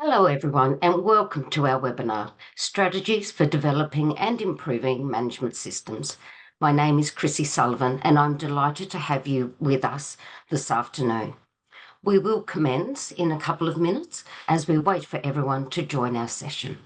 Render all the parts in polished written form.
Hello everyone and welcome to our webinar, Strategies for Developing and Improving Management Systems. My name is Chrissy Sullivan and I'm delighted to have you with us this afternoon. We will commence in a couple of minutes as we wait for everyone to join our session.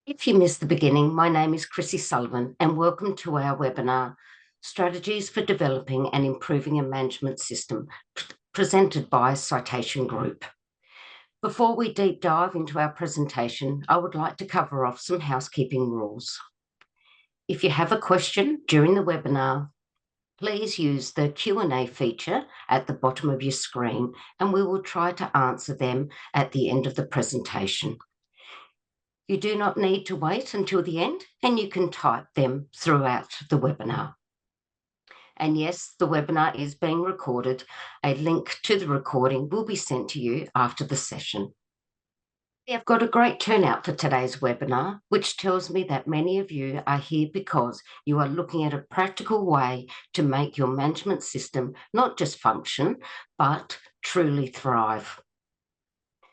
If you missed the beginning, my name is Chrissy Sullivan and welcome to our webinar, Strategies for Developing and Improving a Management System, presented by Citation Group. Before we deep dive into our presentation, I would like to cover off some housekeeping rules. If you have a question during the webinar, please use the Q&A feature at the bottom of your screen and we will try to answer them at the end of the presentation. You do not need to wait until the end and you can type them throughout the webinar. And yes, the webinar is being recorded. A link to the recording will be sent to you after the session. We have got a great turnout for today's webinar, which tells me that many of you are here because you are looking at a practical way to make your management system not just function, but truly thrive.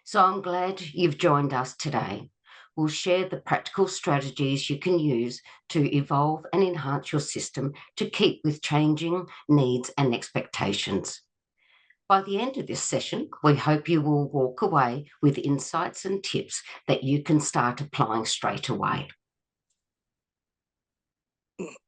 So I'm glad you've joined us today. We'll share the practical strategies you can use to evolve and enhance your system to keep with changing needs and expectations. By the end of this session, we hope you will walk away with insights and tips that you can start applying straight away.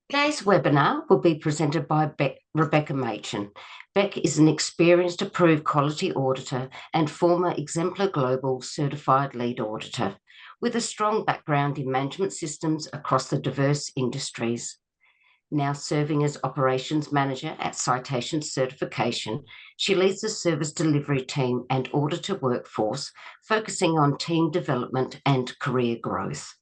Today's webinar will be presented by Rebecca Machin. Beck is an experienced approved quality auditor and former Exemplar Global certified lead auditor with a strong background in management systems across the diverse industries. Now serving as operations manager at Citation Certification, she leads the service delivery team and auditor workforce, focusing on team development and career growth.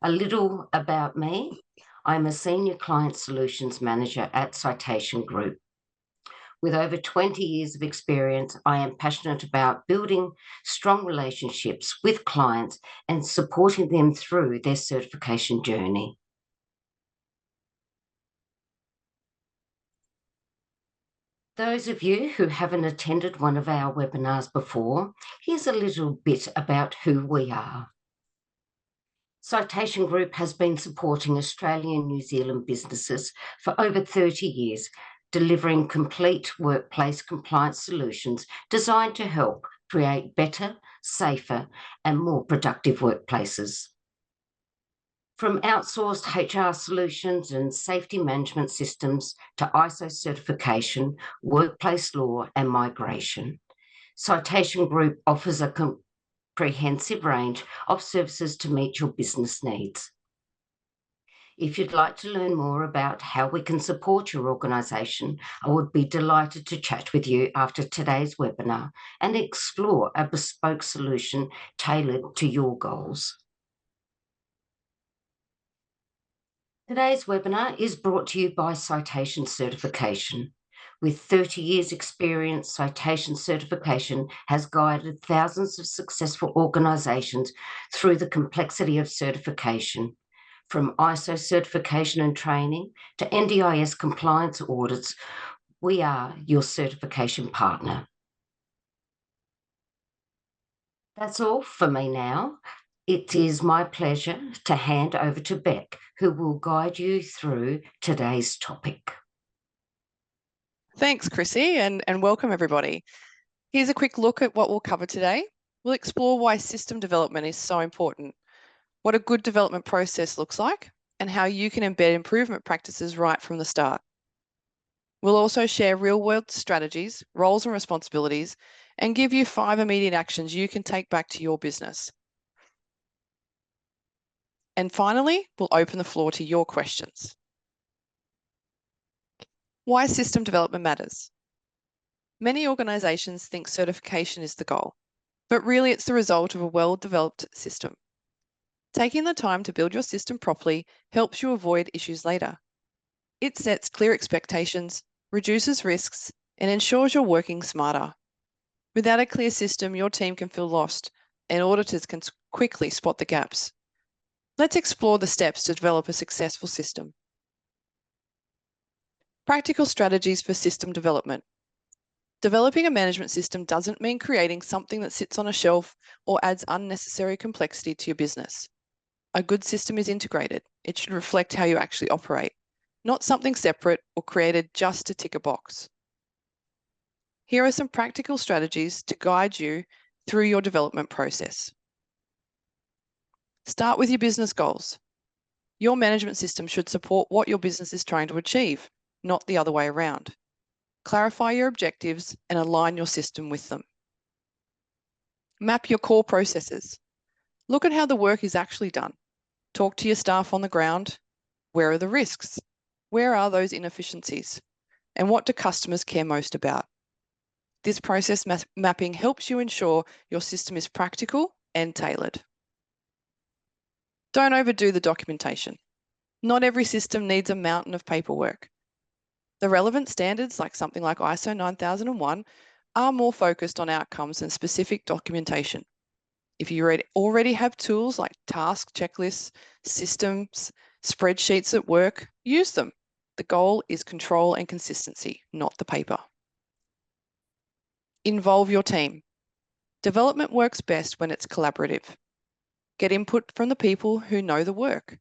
A little about me. I'm a senior client solutions manager at Citation Group. With over 20 years of experience, I am passionate about building strong relationships with clients and supporting them through their certification journey. Those of you who haven't attended one of our webinars before, here's a little bit about who we are. Citation Group has been supporting Australian and New Zealand businesses for over 30 years, delivering complete workplace compliance solutions designed to help create better, safer, and more productive workplaces. From outsourced HR solutions and safety management systems to ISO certification, workplace law, and migration, Citation Group offers a comprehensive range of services to meet your business needs. If you'd like to learn more about how we can support your organisation, I would be delighted to chat with you after today's webinar and explore a bespoke solution tailored to your goals. Today's webinar is brought to you by Citation Certification. With 30 years experience, Citation Certification has guided thousands of successful organisations through the complexity of certification. From ISO certification and training to NDIS compliance audits, we are your certification partner. That's all for me now. It is my pleasure to hand over to Beck, who will guide you through today's topic. Thanks, Chrissy, and welcome everybody. Here's a quick look at what we'll cover today. We'll explore why system development is so important, what a good development process looks like, and how you can embed improvement practices right from the start. We'll also share real-world strategies, roles and responsibilities, and give you 5 immediate actions you can take back to your business. And finally, we'll open the floor to your questions. Why system development matters. Many organisations think certification is the goal, but really it's the result of a well-developed system. Taking the time to build your system properly helps you avoid issues later. It sets clear expectations, reduces risks, and ensures you're working smarter. Without a clear system, your team can feel lost, and auditors can quickly spot the gaps. Let's explore the steps to develop a successful system. Practical strategies for system development. Developing a management system doesn't mean creating something that sits on a shelf or adds unnecessary complexity to your business. A good system is integrated. It should reflect how you actually operate, not something separate or created just to tick a box. Here are some practical strategies to guide you through your development process. Start with your business goals. Your management system should support what your business is trying to achieve, not the other way around. Clarify your objectives and align your system with them. Map your core processes. Look at how the work is actually done. Talk to your staff on the ground. Where are the risks? Where are those inefficiencies? And what do customers care most about? This process mapping helps you ensure your system is practical and tailored. Don't overdo the documentation. Not every system needs a mountain of paperwork. The relevant standards, like something like ISO 9001, are more focused on outcomes than specific documentation. If you already have tools like task checklists, systems, spreadsheets at work, use them. The goal is control and consistency, not the paper. Involve your team. Development works best when it's collaborative. Get input from the people who know the work.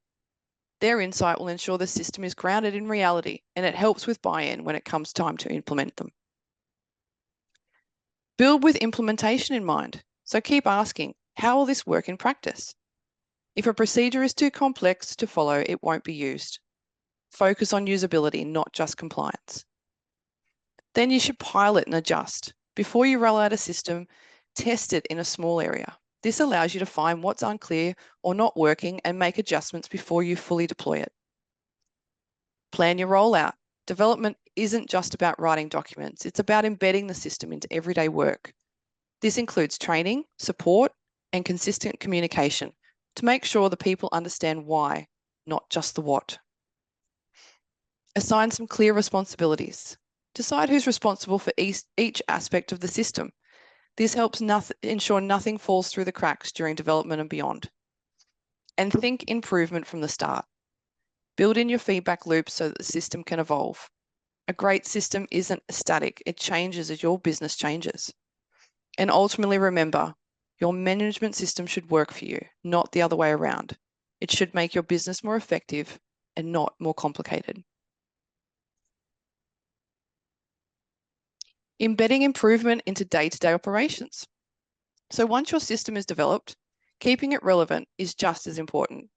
Their insight will ensure the system is grounded in reality, and it helps with buy-in when it comes time to implement them. Build with implementation in mind. So keep asking, how will this work in practice? If a procedure is too complex to follow, it won't be used. Focus on usability, not just compliance. Then you should pilot and adjust. Before you roll out a system, test it in a small area. This allows you to find what's unclear or not working and make adjustments before you fully deploy it. Plan your rollout. Development isn't just about writing documents, it's about embedding the system into everyday work. This includes training, support, and consistent communication to make sure the people understand why, not just the what. Assign some clear responsibilities. Decide who's responsible for each aspect of the system. This helps ensure nothing falls through the cracks during development and beyond. And think improvement from the start. Build in your feedback loops so that the system can evolve. A great system isn't static, it changes as your business changes. And ultimately remember, your management system should work for you, not the other way around. It should make your business more effective and not more complicated. Embedding improvement into day-to-day operations. So once your system is developed, keeping it relevant is just as important.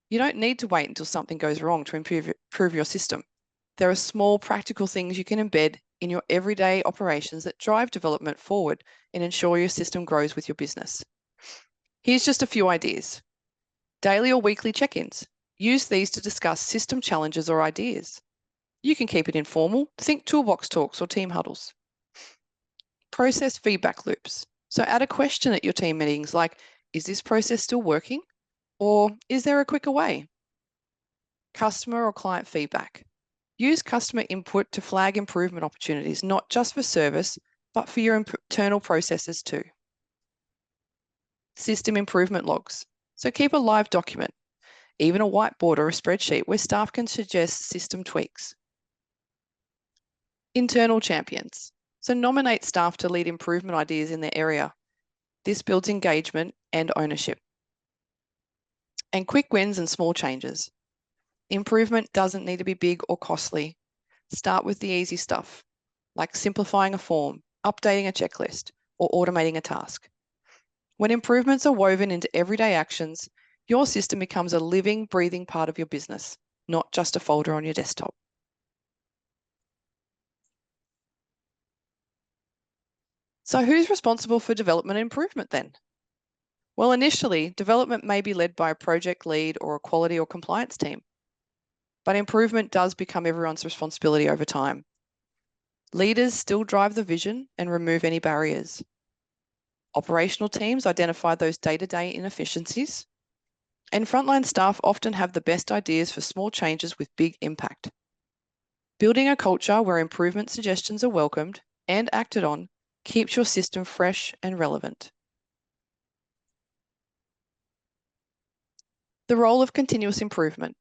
You don't need to wait until something goes wrong to improve your system. There are small practical things you can embed in your everyday operations that drive development forward and ensure your system grows with your business. Here's just a few ideas. Daily or weekly check-ins. Use these to discuss system challenges or ideas. You can keep it informal. Think toolbox talks or team huddles. Process feedback loops. So add a question at your team meetings like, is this process still working? Or is there a quicker way? Customer or client feedback. Use customer input to flag improvement opportunities, not just for service, but for your internal processes too. System improvement logs. So keep a live document, even a whiteboard or a spreadsheet where staff can suggest system tweaks. Internal champions. So nominate staff to lead improvement ideas in their area. This builds engagement and ownership. And quick wins and small changes. Improvement doesn't need to be big or costly. Start with the easy stuff, like simplifying a form, updating a checklist, or automating a task. When improvements are woven into everyday actions, your system becomes a living, breathing part of your business, not just a folder on your desktop. So who's responsible for development and improvement then? Well, initially, development may be led by a project lead or a quality or compliance team, but improvement does become everyone's responsibility over time. Leaders still drive the vision and remove any barriers. Operational teams identify those day-to-day inefficiencies, and frontline staff often have the best ideas for small changes with big impact. Building a culture where improvement suggestions are welcomed and acted on keeps your system fresh and relevant. The role of continuous improvement.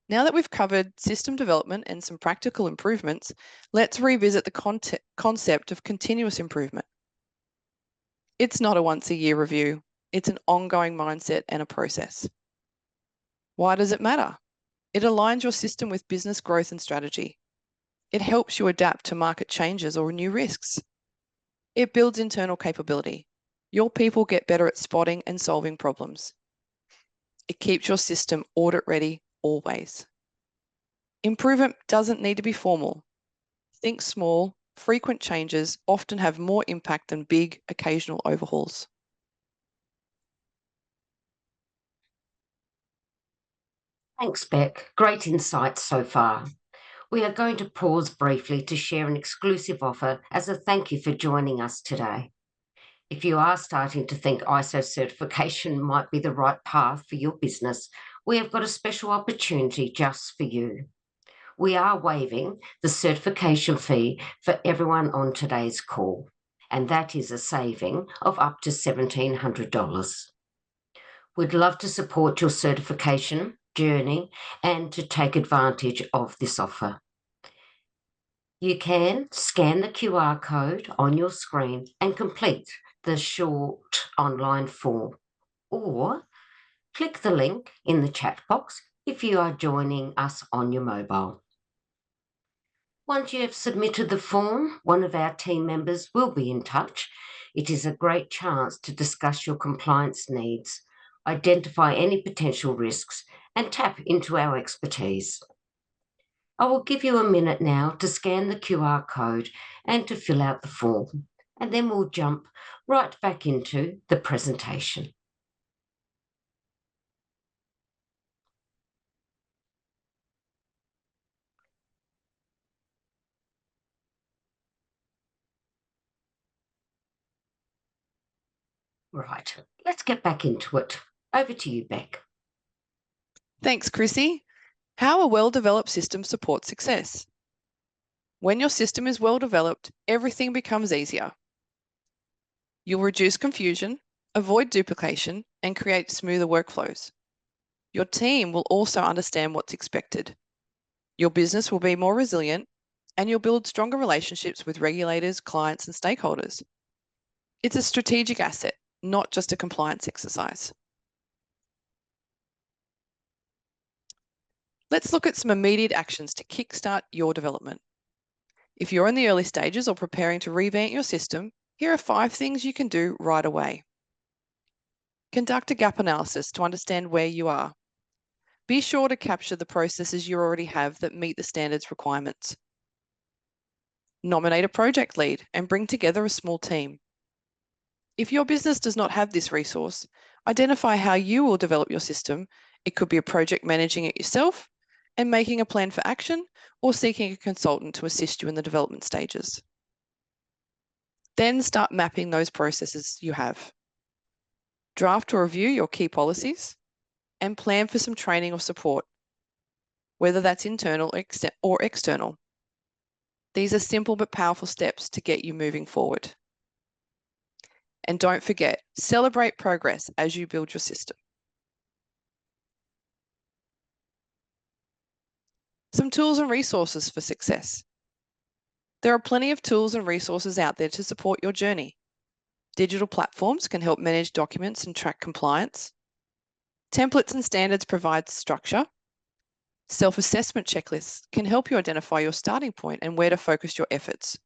Now that we've covered system development and some practical improvements, let's revisit the concept of continuous improvement. It's not a once-a-year review. It's an ongoing mindset and a process. Why does it matter? It aligns your system with business growth and strategy. It helps you adapt to market changes or new risks. It builds internal capability. Your people get better at spotting and solving problems. It keeps your system audit ready always. Improvement doesn't need to be formal. Think small, frequent changes often have more impact than big, occasional overhauls. Thanks, Beck. Great insights so far. We are going to pause briefly to share an exclusive offer as a thank you for joining us today. If you are starting to think ISO certification might be the right path for your business, we have got a special opportunity just for you. We are waiving the certification fee for everyone on today's call, and that is a saving of up to $1,700. We'd love to support your certification journey and to take advantage of this offer. You can scan the QR code on your screen and complete the short online form, or click the link in the chat box if you are joining us on your mobile. Once you have submitted the form, one of our team members will be in touch. It is a great chance to discuss your compliance needs, identify any potential risks, and tap into our expertise. I will give you a minute now to scan the QR code and to fill out the form, and then we'll jump right back into the presentation. Right, let's get back into it. Over to you, Beck. Thanks, Chrissy. How a well-developed system supports success. When your system is well-developed, everything becomes easier. You'll reduce confusion, avoid duplication, and create smoother workflows. Your team will also understand what's expected. Your business will be more resilient, and you'll build stronger relationships with regulators, clients, and stakeholders. It's a strategic asset, not just a compliance exercise. Let's look at some immediate actions to kickstart your development. If you're in the early stages or preparing to revamp your system, here are 5 things you can do right away. Conduct a gap analysis to understand where you are. Be sure to capture the processes you already have that meet the standards requirements. Nominate a project lead and bring together a small team. If your business does not have this resource, identify how you will develop your system. It could be a project managing it yourself and making a plan for action, or seeking a consultant to assist you in the development stages. Then start mapping those processes you have. Draft or review your key policies and plan for some training or support, whether that's internal or external. These are simple but powerful steps to get you moving forward. And don't forget, celebrate progress as you build your system. Some tools and resources for success. There are plenty of tools and resources out there to support your journey. Digital platforms can help manage documents and track compliance. Templates and standards provide structure. Self-assessment checklists can help you identify your starting point and where to focus your efforts.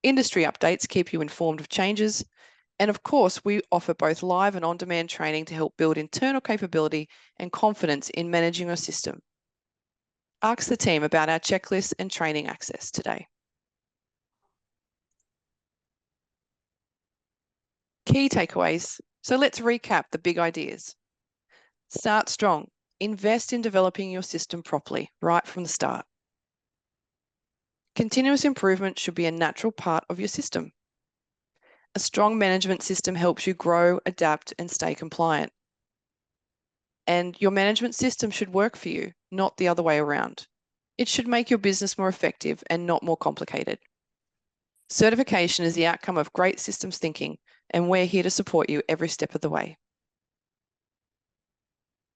Industry updates keep you informed of changes. And of course, we offer both live and on-demand training to help build internal capability and confidence in managing your system. Ask the team about our checklists and training access today. Key takeaways. So let's recap the big ideas. Start strong. Invest in developing your system properly right from the start. Continuous improvement should be a natural part of your system. A strong management system helps you grow, adapt, and stay compliant. And your management system should work for you, not the other way around. It should make your business more effective and not more complicated. Certification is the outcome of great systems thinking, and we're here to support you every step of the way.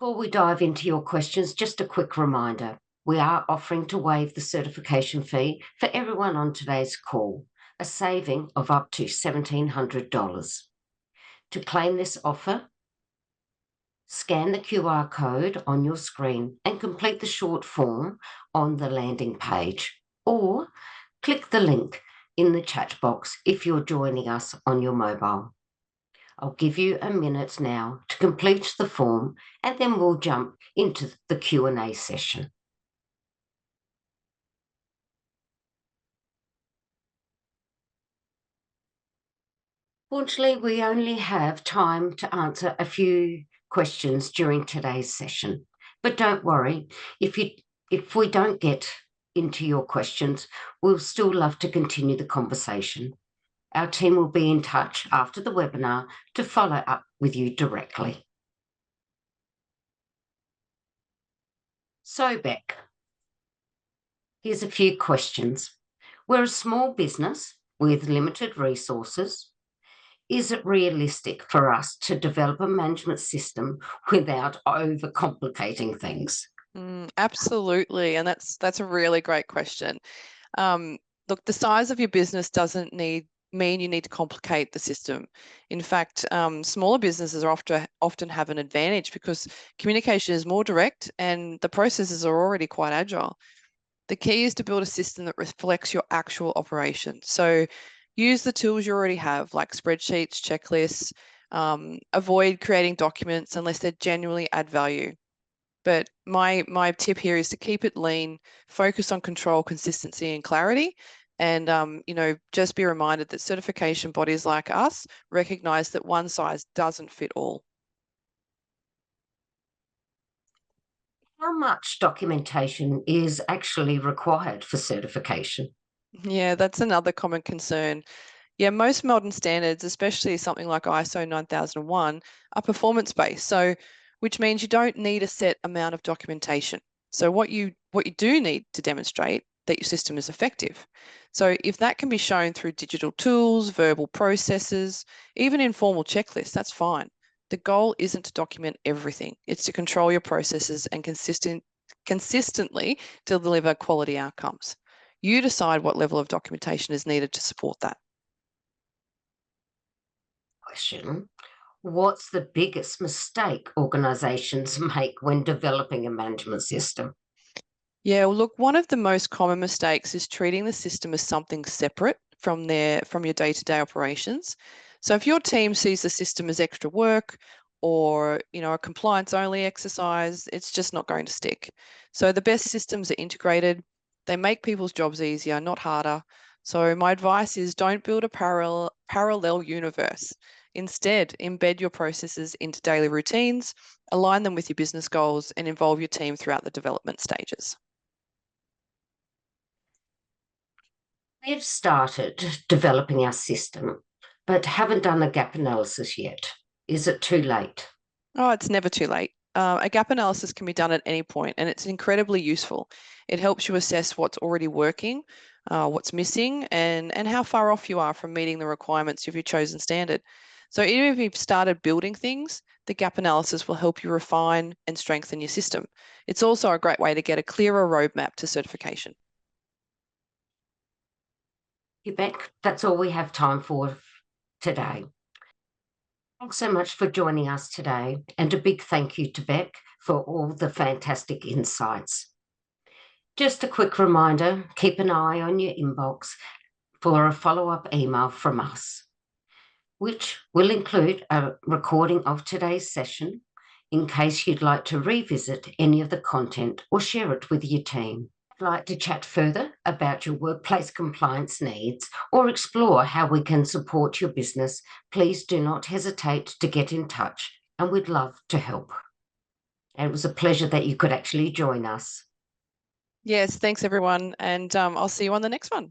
Before we dive into your questions, just a quick reminder. We are offering to waive the certification fee for everyone on today's call, a saving of up to $1,700. To claim this offer, scan the QR code on your screen and complete the short form on the landing page, or click the link in the chat box if you're joining us on your mobile. I'll give you a minute now to complete the form, and then we'll jump into the Q&A session. Fortunately, we only have time to answer a few questions during today's session. But don't worry, if we don't get into your questions, we'll still love to continue the conversation. Our team will be in touch after the webinar to follow up with you directly. So, Beck, here's a few questions. We're a small business with limited resources. Is it realistic for us to develop a management system without overcomplicating things? Absolutely, and that's a really great question. Look, the size of your business doesn't mean you need to complicate the system. In fact, smaller businesses are often have an advantage because communication is more direct and the processes are already quite agile. The key is to build a system that reflects your actual operation. So use the tools you already have, like spreadsheets, checklists. Avoid creating documents unless they genuinely add value. But my tip here is to keep it lean, focus on control, consistency, and clarity. And just be reminded that certification bodies like us recognize that one size doesn't fit all. How much documentation is actually required for certification? Yeah, that's another common concern. Yeah, most modern standards, especially something like ISO 9001, are performance-based. So, which means you don't need a set amount of documentation. So what you do need to demonstrate that your system is effective. So if that can be shown through digital tools, verbal processes, even informal checklists, that's fine. The goal isn't to document everything. It's to control your processes and consistently deliver quality outcomes. You decide what level of documentation is needed to support that. Question. What's the biggest mistake organisations make when developing a management system? Yeah, well, look, one of the most common mistakes is treating the system as something separate from your day-to-day operations. So if your team sees the system as extra work or, a compliance-only exercise, it's just not going to stick. So the best systems are integrated. They make people's jobs easier, not harder. So my advice is don't build a parallel universe. Instead, embed your processes into daily routines, align them with your business goals, and involve your team throughout the development stages. We've started developing our system, but haven't done a gap analysis yet. Is it too late? Oh, it's never too late. A gap analysis can be done at any point, and it's incredibly useful. It helps you assess what's already working, what's missing, and how far off you are from meeting the requirements of your chosen standard. So even if you've started building things, the gap analysis will help you refine and strengthen your system. It's also a great way to get a clearer roadmap to certification. Beck, that's all we have time for today. Thanks so much for joining us today, and a big thank you to Beck for all the fantastic insights. Just a quick reminder, keep an eye on your inbox for a follow-up email from us, which will include a recording of today's session in case you'd like to revisit any of the content or share it with your team. Like to chat further about your workplace compliance needs or explore how we can support your business, please do not hesitate to get in touch, and we'd love to help. And it was a pleasure that you could actually join us. Yes, thanks everyone, and I'll see you on the next one.